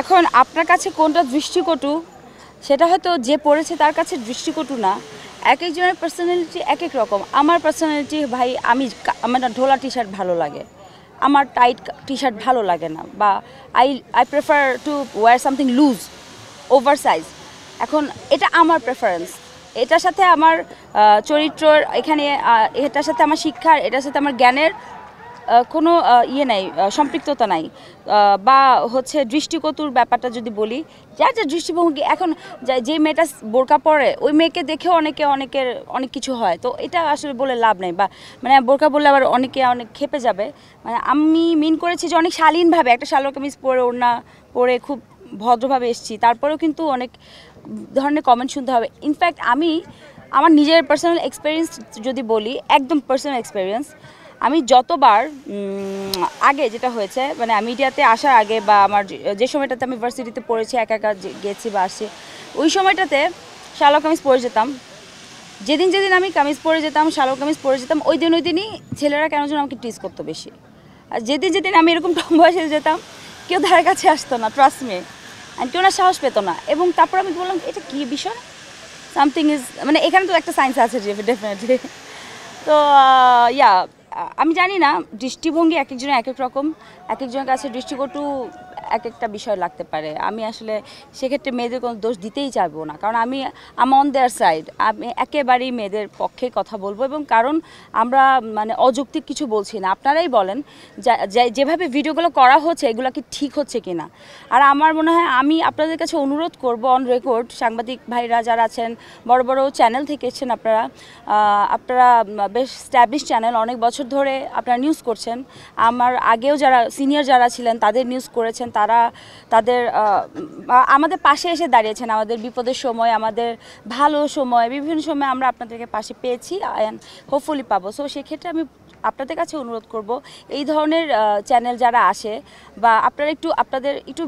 এখন আপনার কাছে কোনটা দৃষ্টিকটু সেটা হয়তো যে পড়েছে তার কাছে দৃষ্টিকটু না। এক একজনের পার্সোনালিটি এক এক রকম। আমার পার্সোনালিটি ভাই, আমার ঢোলা টি শার্ট ভালো লাগে, আমার টাইট টি শার্ট ভালো লাগে না, বা I prefer to wear something loose, over size. এখন এটা আমার প্রেফারেন্স, এটার সাথে আমার চরিত্রর এখানে, এটার সাথে আমার শিক্ষার, এটার সাথে আমার জ্ঞানের কোনো ইয়ে নাই, সম্পৃক্ততা নাই। বা হচ্ছে দৃষ্টিকটুর ব্যাপারটা যদি বলি, যার যার দৃষ্টিভঙ্গি। এখন যে মেয়েটা বোরকা পরে ওই মেয়েকে দেখেও অনেকের অনেক কিছু হয়, তো এটা আসলে বলে লাভ নেই। বা মানে বোরকা বললে আবার অনেক খেপে যাবে। মানে আমি মিন করেছি যে অনেক শালীনভাবে একটা সালোয়ার কামিজ পরে, ওড়না পরে খুব ভদ্রভাবে এসেছি, তারপরেও কিন্তু অনেক ধরনের কমেন্ট শুনতে হবে। ইনফ্যাক্ট আমি আমার নিজের পার্সোনাল এক্সপিরিয়েন্স যদি বলি, একদম পার্সোনাল এক্সপিরিয়েন্স, আমি যতবার আগে যেটা হয়েছে, মানে মিডিয়াতে আসার আগে বা আমার যে সময়টাতে আমি ইউনিভার্সিটিতে পড়েছি, একা একা গেছি বা আসছি, ওই সময়টাতে সালোয়ার কামিজ পরে যেতাম। যেদিন আমি কামিজ পরে যেতাম, সালোয়ার কামিজ পরে যেতাম, ওই দিনই ছেলেরা কেন যেন আমাকে টিজ করতো বেশি। আর যেদিন আমি এরকম টম্বয় সেজে যেতাম, কেউ ধারে কাছে আসতো না, ট্রাস্ট মি, অ্যান্ড কেউ না সাহস পেতো না। এবং তারপর আমি বললাম, এটা কী বিষয়, সামথিং ইজ, মানে এখানে তো একটা সায়েন্স আছে ডেফিনেটলি। তো ইয়া, আমি জানি না, দৃষ্টিভঙ্গি এক একজনের এক এক রকম, এক একজনের কাছে দৃষ্টিকটু এক একটা বিষয় লাগতে পারে। আমি আসলে সেক্ষেত্রে মেয়েদের কোনো দোষ দিতেই চাইবো না, কারণ আমি অন দেয়ার সাইড। আমি একেবারেই মেয়েদের পক্ষে কথা বলবো, এবং কারণ আমরা মানে অযৌক্তিক কিছু বলছি না। আপনারাই বলেন যেভাবে ভিডিওগুলো করা হচ্ছে এগুলো কি ঠিক হচ্ছে কি না। আর আমার মনে হয় আমি আপনাদের কাছে অনুরোধ করব, অন রেকর্ড, সাংবাদিক ভাইরা যারা আছেন, বড় বড় চ্যানেল থেকে এসেছেন আপনারা বেশ স্ট্যাবলিশ চ্যানেল, অনেক বছর ধরে আপনারা নিউজ করছেন। আমার আগেও যারা সিনিয়র যারা ছিলেন তাদের নিউজ করেছেন, তাদের আমাদের পাশে এসে দাঁড়িয়েছেন, আমাদের বিপদের সময়, আমাদের ভালো সময়, বিভিন্ন সময় আমরা আপনাদেরকে পাশে পেয়েছি, অ্যান্ড হোপফুলি পাবো। সো সেক্ষেত্রে আমি আপনাদের কাছে অনুরোধ করব, এই ধরনের চ্যানেল যারা আসে, বা আপনারা আপনাদের একটু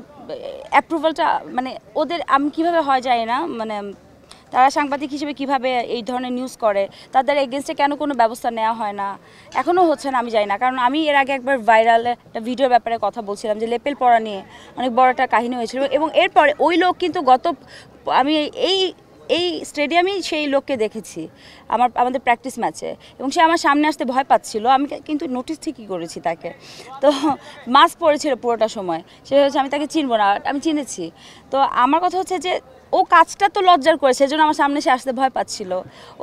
অ্যাপ্রুভালটা, মানে ওদের আমি কীভাবে হয় যায় না, মানে তারা সাংবাদিক হিসেবে কিভাবে এই ধরনের নিউজ করে, তাদের এগেনস্টে কেন কোনো ব্যবস্থা নেওয়া হয় না, এখনও হচ্ছে না, আমি জানি না। কারণ আমি এর আগে একবার ভাইরাল একটা ভিডিওর ব্যাপারে কথা বলছিলাম, যে লেপেল পড়া নিয়ে অনেক বড় একটা কাহিনী হয়েছিল, এবং এরপরে ওই লোক কিন্তু আমি এই স্টেডিয়ামেই সেই লোককে দেখেছি আমাদের প্র্যাকটিস ম্যাচে, এবং সে আমার সামনে আসতে ভয় পাচ্ছিল। আমি কিন্তু নোটিস ঠিকই করেছি তাকে, তো মাস্ক পরেছিল পুরোটা সময়। সে হচ্ছে আমি তাকে চিনবো না, আমি চিনেছি। তো আমার কথা হচ্ছে যে ও কাজটা তো লজ্জার করেছে, এজন্য আমার সামনে সে আসতে ভয় পাচ্ছিল,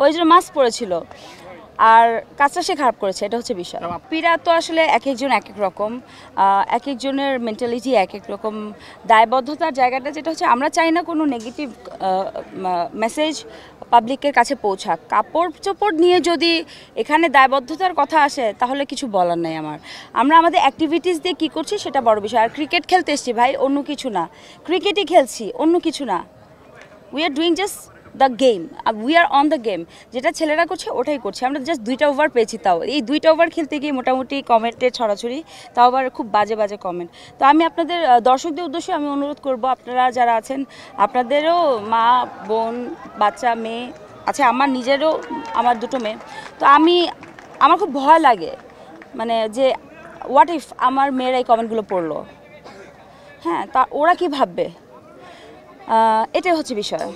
ওই জন্য মাস্ক পরেছিল, আর কাজটা সে খারাপ করেছে, এটা হচ্ছে বিষয়। পীড়া তো আসলে এক একজন এক এক রকম, এক একজনের মেন্টালিটি এক এক রকম। দায়বদ্ধতার জায়গাটা যেটা হচ্ছে, আমরা চাই না কোনো নেগেটিভ মেসেজ পাবলিকের কাছে পৌঁছাক। কাপড় চোপড় নিয়ে যদি এখানে দায়বদ্ধতার কথা আসে, তাহলে কিছু বলার নেই আমার। আমরা আমাদের অ্যাক্টিভিটিস দিয়ে কী করছি সেটা বড় বিষয়। আর ক্রিকেট খেলতে এসছি ভাই, অন্য কিছু না, ক্রিকেটই খেলছি, অন্য কিছু না। We are doing just the game, we are on the game. যেটা ছেলেরা করছে ওটাই করছে। আমরা জাস্ট 2টা ওভার পেয়েছি, তাও এই 2টা ওভার খেলতে গিয়ে মোটামুটি কমেন্টের ছড়াছড়ি, তাও আবার খুব বাজে কমেন্ট। তো আমি আপনাদের দর্শকদের উদ্দেশ্যে আমি অনুরোধ করব, আপনারা যারা আছেন, আপনাদেরও মা, বোন, বাচ্চা, মেয়ে আছে, আমার নিজেরও, আমার 2টো মেয়ে। তো আমার খুব ভয় লাগে, মানে যে হোয়াট ইফ আমার মেয়েরা এই কমেন্টগুলো পড়লো, হ্যাঁ, তা ওরা কি ভাববে, এটাই হচ্ছে বিষয়।